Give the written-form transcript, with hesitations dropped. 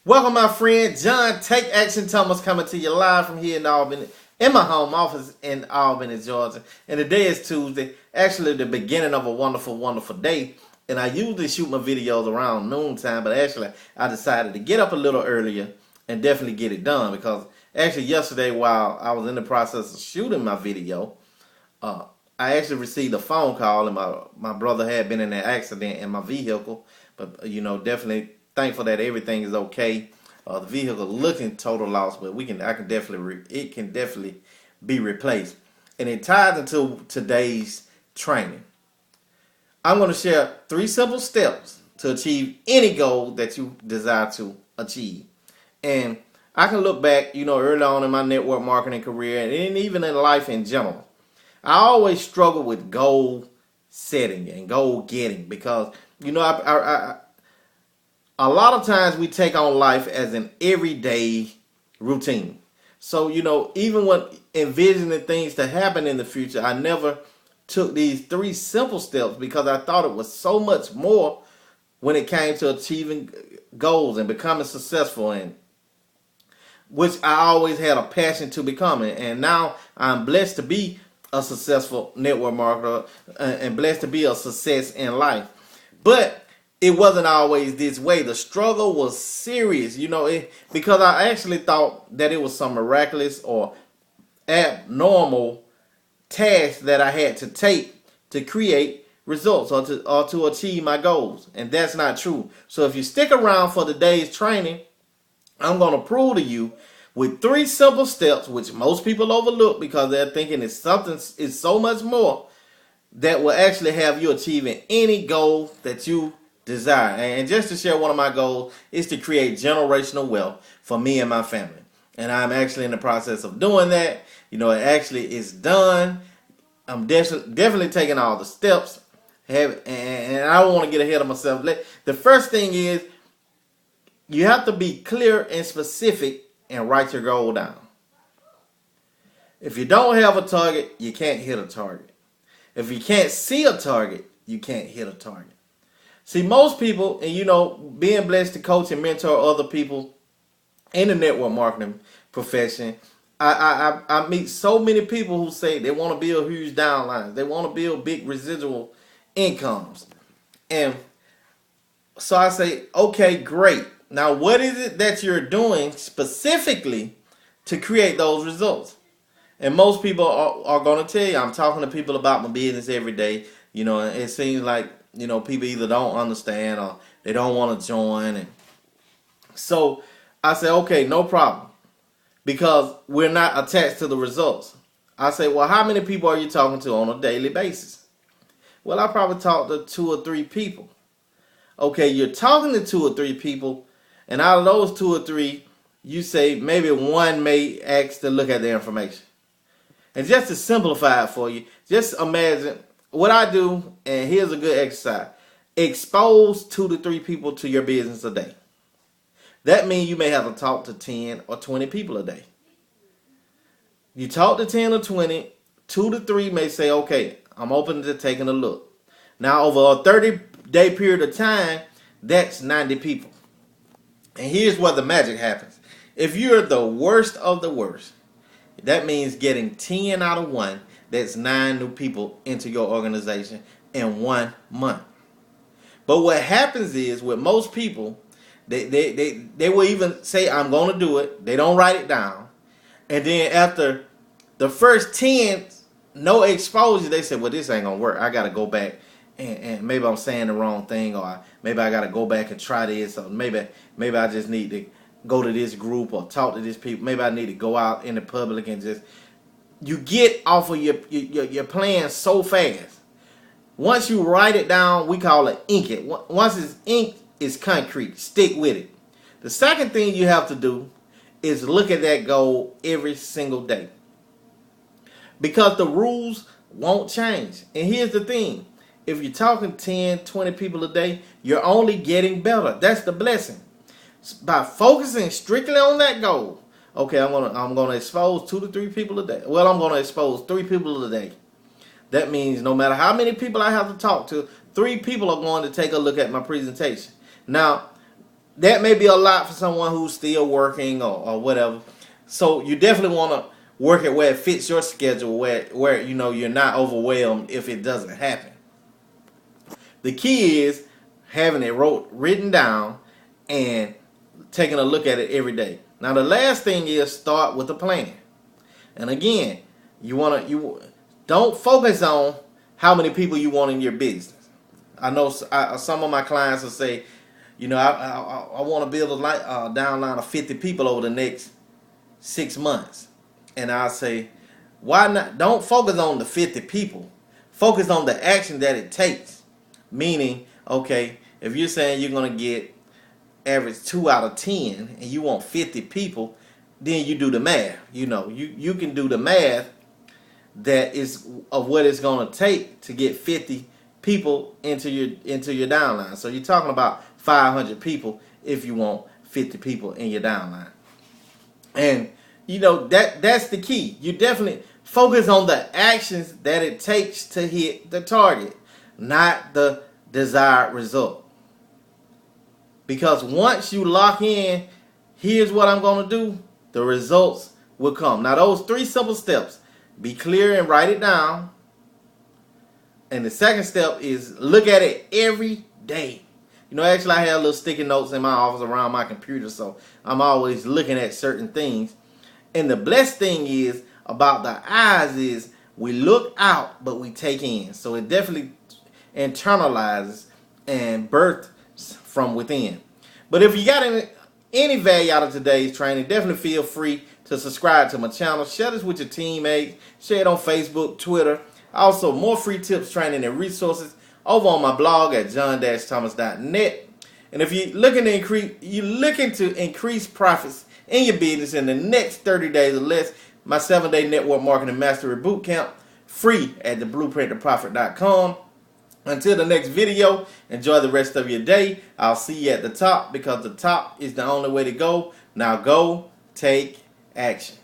Welcome, my friend John Take Action Thomas, coming to you live from here in Albany, in my home office in Albany, Georgia. And today is Tuesday, actually the beginning of a wonderful, wonderful day. And I usually shoot my videos around noontime, but actually I decided to get up a little earlier and definitely get it done because actually yesterday while I was in the process of shooting my video, I actually received a phone call, and my brother had been in an accident in my vehicle, but definitely thankful that everything is okay. The vehicle looking total loss, but it can definitely be replaced, and it ties into today's training. I'm going to share 3 simple steps to achieve any goal that you desire to achieve, and I can look back, early on in my network marketing career, and even in life in general. I always struggle with goal setting and goal getting because a lot of times we take on life as an everyday routine. So even when envisioning things to happen in the future, I never took these 3 simple steps because I thought it was so much more when it came to achieving goals and becoming successful, and which I always had a passion to becoming. And now I'm blessed to be a successful network marketer and blessed to be a success in life. But it wasn't always this way. The struggle was serious, because I actually thought that it was some miraculous or abnormal task that I had to take to create results or to achieve my goals. And that's not true. So if you stick around for the day's training, I'm going to prove to you with 3 simple steps, which most people overlook because they're thinking it's so much more, that will actually have you achieving any goal that you desire. And just to share, one of my goals is to create generational wealth for me and my family. And I'm actually in the process of doing that. It actually is done. I'm definitely taking all the steps. And I don't want to get ahead of myself. The first thing is you have to be clear and specific and write your goal down. If you don't have a target, you can't hit a target. If you can't see a target, you can't hit a target. See, most people, and being blessed to coach and mentor other people in the network marketing profession, I meet so many people who say they want to build huge downlines. They want to build big residual incomes. And so I say, okay, great. Now, what is it that you're doing specifically to create those results? And most people are going to tell you, I'm talking to people about my business every day. And it seems like, people either don't understand or they don't want to join. And so I say, okay, no problem. Because we're not attached to the results. I say, well, how many people are you talking to on a daily basis? Well, I probably talk to 2 or 3 people. Okay, you're talking to 2 or 3 people, and out of those 2 or 3, you say maybe 1 may ask to look at the information. And just to simplify it for you, just imagine what I do, and here's a good exercise. Expose 2 to 3 people to your business a day. That means you may have to talk to 10 or 20 people a day. You talk to 10 or 20, 2 to 3 may say, okay, I'm open to taking a look. Now, over a 30-day period of time, that's 90 people. And here's where the magic happens. If you're the worst of the worst, that means getting 10 out of 1. That's 9 new people into your organization in 1 month. But what happens is with most people, they will even say, I'm going to do it. They don't write it down. And then after the first 10, no exposure, they say, well, this ain't going to work. I got to go back. And maybe I'm saying the wrong thing, or maybe I got to go back and try this, or maybe I just need to go to this group or talk to these people. Maybe I need to go out in the public and just, you get off of your plan so fast. Once you write it down, we call it ink it. Once it's inked, it's concrete. Stick with it. The second thing you have to do is look at that goal every single day, because the rules won't change. And here's the thing. If you're talking 10, 20 people a day, you're only getting better. That's the blessing. By focusing strictly on that goal, okay, I'm gonna expose 2 to 3 people a day. Well, I'm gonna expose 3 people a day. That means no matter how many people I have to talk to, 3 people are going to take a look at my presentation. Now, that may be a lot for someone who's still working or whatever. So you definitely want to work it where it fits your schedule, where you know you're not overwhelmed if it doesn't happen. The key is having it written down and taking a look at it every day. Now the last thing is start with a plan. And again, you don't focus on how many people you want in your business. I know some of my clients will say, you know, I want to build a downline of 50 people over the next 6 months. And I say, why not? Don't focus on the 50 people. Focus on the action that it takes. Meaning, okay, if you're saying you're going to get average 2 out of 10 and you want 50 people, then you do the math. You know, you can do the math that is of what it's going to take to get 50 people into your downline. So you're talking about 500 people if you want 50 people in your downline. And you know that's the key. You definitely focus on the actions that it takes to hit the target, not the desired result. Because once you lock in, here's what I'm going to do, the results will come. Now those 3 simple steps, be clear and write it down. And the second step is look at it every day. You know, actually I have little sticky notes in my office around my computer, so I'm always looking at certain things. And the blessed thing is about the eyes is we look out, but we take in. So it definitely internalizes and births from within. But if you got any value out of today's training, definitely feel free to subscribe to my channel. Share this with your teammates. Share it on Facebook, Twitter. Also, more free tips, training, and resources over on my blog at john-thomas.net. And if you're looking to increase profits in your business in the next 30 days or less, my 7-day network marketing mastery bootcamp, free at theblueprinttoprofit.com. Until the next video, enjoy the rest of your day. I'll see you at the top because the top is the only way to go. Now go take action.